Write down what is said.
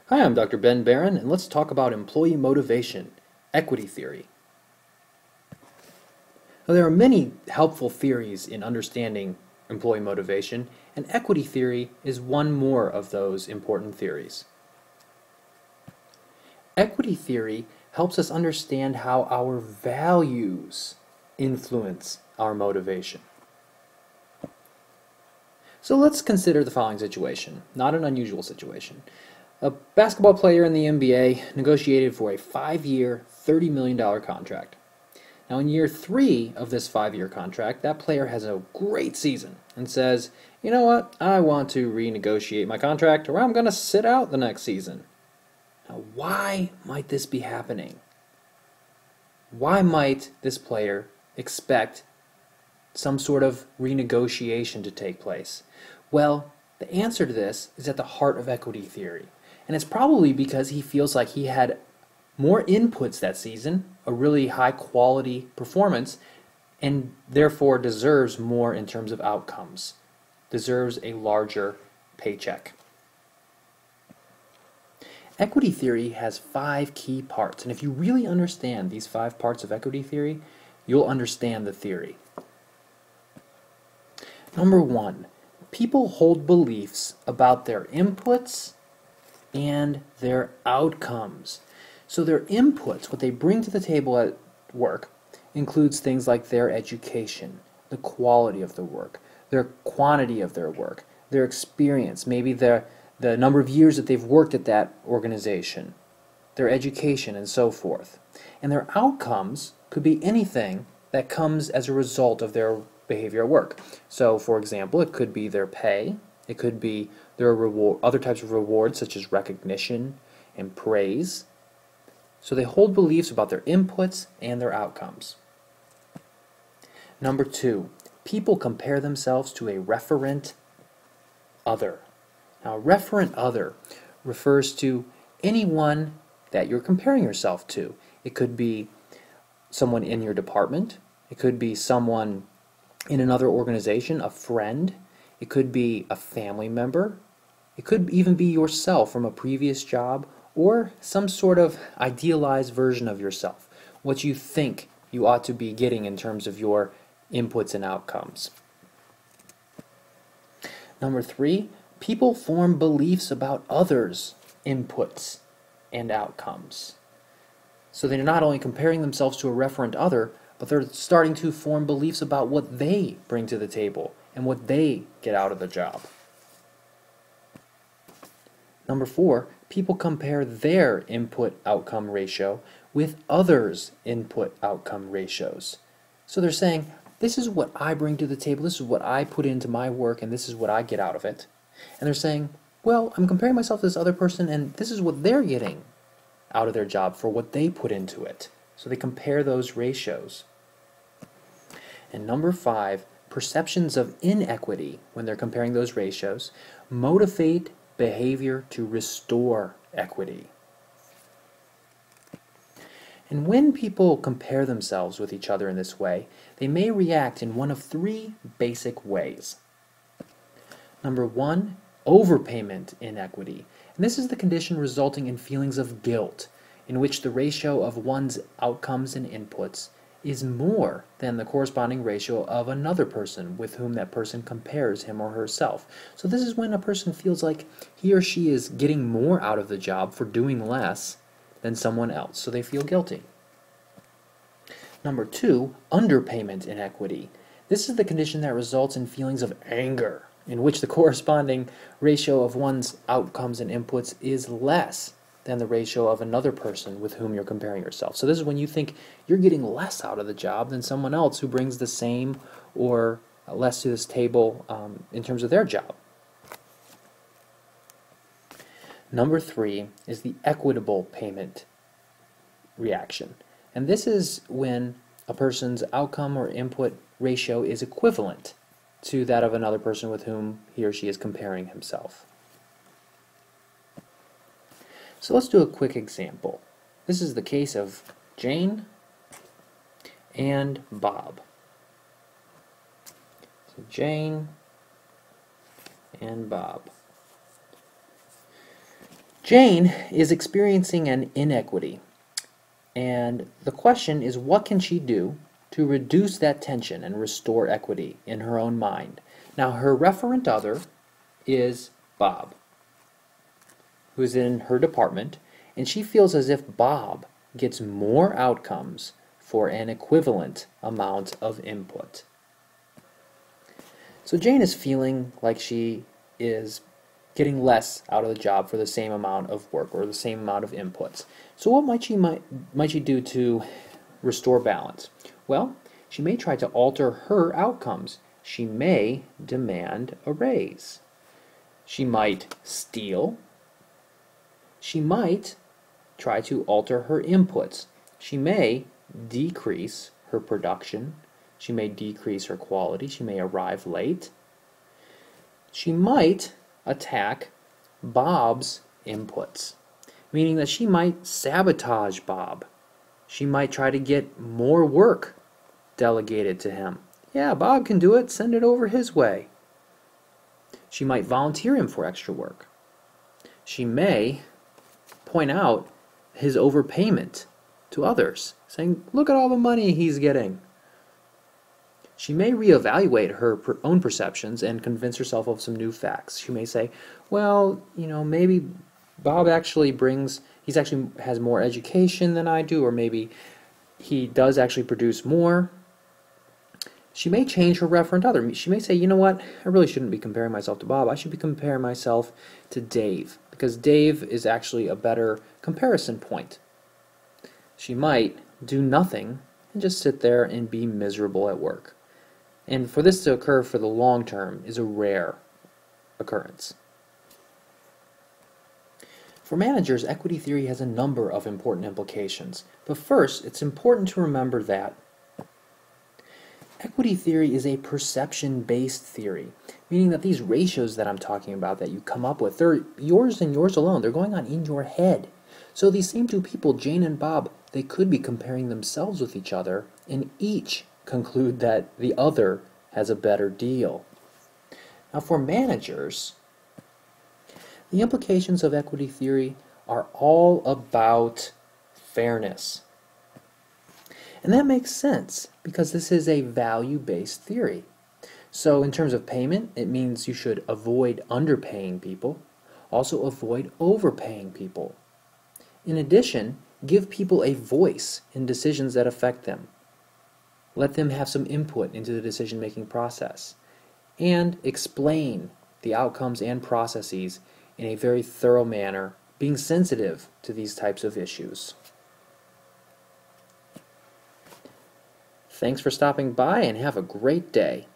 Hi, I'm Dr. Ben Barron, and let's talk about employee motivation, equity theory. Now, there are many helpful theories in understanding employee motivation, and equity theory is one more of those important theories. Equity theory helps us understand how our values influence our motivation. So let's consider the following situation, not an unusual situation. A basketball player in the NBA negotiated for a 5-year, $30 million contract. Now, in year 3 of this 5-year contract, that player has a great season and says, you know what, I want to renegotiate my contract or I'm going to sit out the next season. Now, why might this be happening? Why might this player expect some sort of renegotiation to take place? Well, the answer to this is at the heart of equity theory. And it's probably because he feels like he had more inputs that season, a really high quality performance, and therefore deserves more in terms of outcomes, deserves a larger paycheck. Equity theory has 5 key parts, and if you really understand these 5 parts of equity theory, you'll understand the theory. Number 1, people hold beliefs about their inputs and their outcomes. So their inputs, what they bring to the table at work, includes things like their education, the quality of the work, their quantity of their work, their experience, maybe the number of years that they've worked at that organization, their education, and so forth. And their outcomes could be anything that comes as a result of their behavior at work. So, for example, it could be their pay, it could be their reward, other types of rewards such as recognition and praise. So they hold beliefs about their inputs and their outcomes. Number 2, people compare themselves to a referent other. Now, a referent other refers to anyone that you're comparing yourself to. It could be someone in your department. It could be someone in another organization, a friend. It could be a family member. It could even be yourself from a previous job or some sort of idealized version of yourself, what you think you ought to be getting in terms of your inputs and outcomes. Number 3, people form beliefs about others' inputs and outcomes. So they're not only comparing themselves to a referent other, but they're starting to form beliefs about what they bring to the table and what they get out of the job. Number 4, people compare their input-outcome ratio with others' input-outcome ratios. So they're saying, this is what I bring to the table, this is what I put into my work, and this is what I get out of it. And they're saying, well, I'm comparing myself to this other person, and this is what they're getting out of their job for what they put into it. So they compare those ratios. And number 5, perceptions of inequity, when they're comparing those ratios, motivate behavior to restore equity. And when people compare themselves with each other in this way, they may react in one of 3 basic ways. Number 1, overpayment inequity. And this is the condition resulting in feelings of guilt, in which the ratio of one's outcomes and inputs is more than the corresponding ratio of another person with whom that person compares him or herself. So this is when a person feels like he or she is getting more out of the job for doing less than someone else, so they feel guilty. Number 2, underpayment inequity. This is the condition that results in feelings of anger, in which the corresponding ratio of one's outcomes and inputs is less than the ratio of another person with whom you're comparing yourself. So this is when you think you're getting less out of the job than someone else who brings the same or less to this table in terms of their job. Number 3 is the equitable payment reaction. And this is when a person's outcome or input ratio is equivalent to that of another person with whom he or she is comparing himself. So let's do a quick example. This is the case of Jane and Bob. So Jane and Bob. Jane is experiencing an inequity, and the question is, what can she do to reduce that tension and restore equity in her own mind? Now, her referent other is Bob, who is in her department, and she feels as if Bob gets more outcomes for an equivalent amount of input. So Jane is feeling like she is getting less out of the job for the same amount of work or the same amount of inputs. So what might she do to restore balance? Well, she may try to alter her outcomes. She may demand a raise. She might steal. She might try to alter her inputs. She may decrease her production. She may decrease her quality. She may arrive late. She might attack Bob's inputs, meaning that she might sabotage Bob. She might try to get more work delegated to him. Yeah, Bob can do it, send it over his way. She might volunteer him for extra work. She may point out his overpayment to others, saying, look at all the money he's getting. She may reevaluate her own perceptions and convince herself of some new facts. She may say, well, maybe Bob actually has more education than I do, or maybe he does actually produce more. She may change her referent other. She may say, you know what, I really shouldn't be comparing myself to Bob. I should be comparing myself to Dave, because Dave is actually a better comparison point. She might do nothing and just sit there and be miserable at work. And for this to occur for the long term is a rare occurrence. For managers, equity theory has a number of important implications. But first, it's important to remember that equity theory is a perception-based theory, meaning that these ratios that I'm talking about that you come up with, they're yours and yours alone. They're going on in your head. So these same two people, Jane and Bob, they could be comparing themselves with each other, and each conclude that the other has a better deal. Now, for managers, the implications of equity theory are all about fairness. And that makes sense because this is a value-based theory. So in terms of payment, it means you should avoid underpaying people, also avoid overpaying people. In addition, give people a voice in decisions that affect them. Let them have some input into the decision-making process, and explain the outcomes and processes in a very thorough manner, being sensitive to these types of issues. Thanks for stopping by and have a great day.